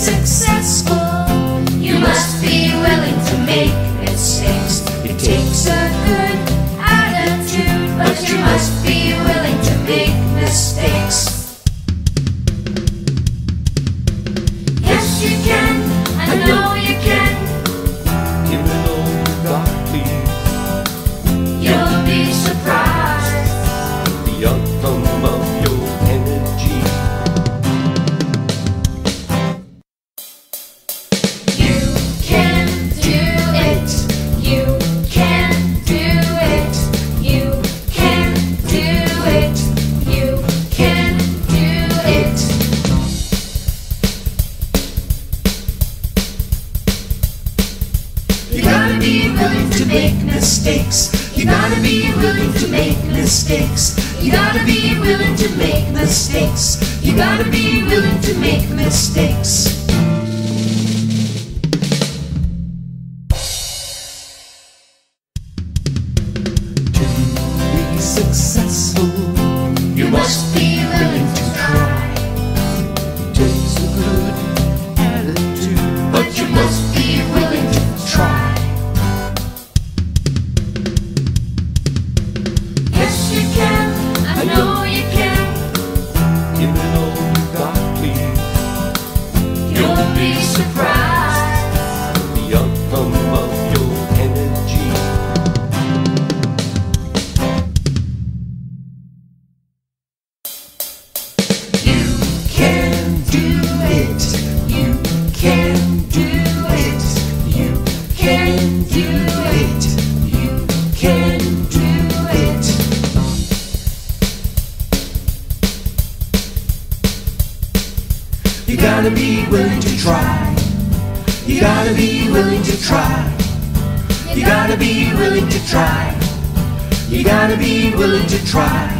successful, you must be willing to make mistakes. It takes a good attitude, but you must be willing to make mistakes. Yes, you can, I know you can. Give it all you got, please. You'll be surprised The outcome of your energy. You can do it. You can do it. You can do it. You can do it. You gotta be willing to make mistakes. You gotta be willing to make mistakes. You gotta be willing to make mistakes. You gotta be willing to make mistakes. To be successful, You must be willing to try, it takes a good attitude, but you must be willing to try. Yes, you can, I know you can. give it all you got, please. You'll be surprised The outcome of your energy. You can do it. You can do it. You can do it. You can do it. You gotta be willing to try. You gotta be willing to try. You gotta be willing to try. You gotta be willing to try.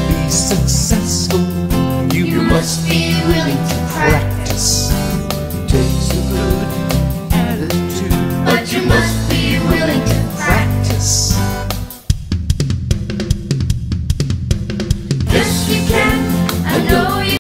Be successful, You must be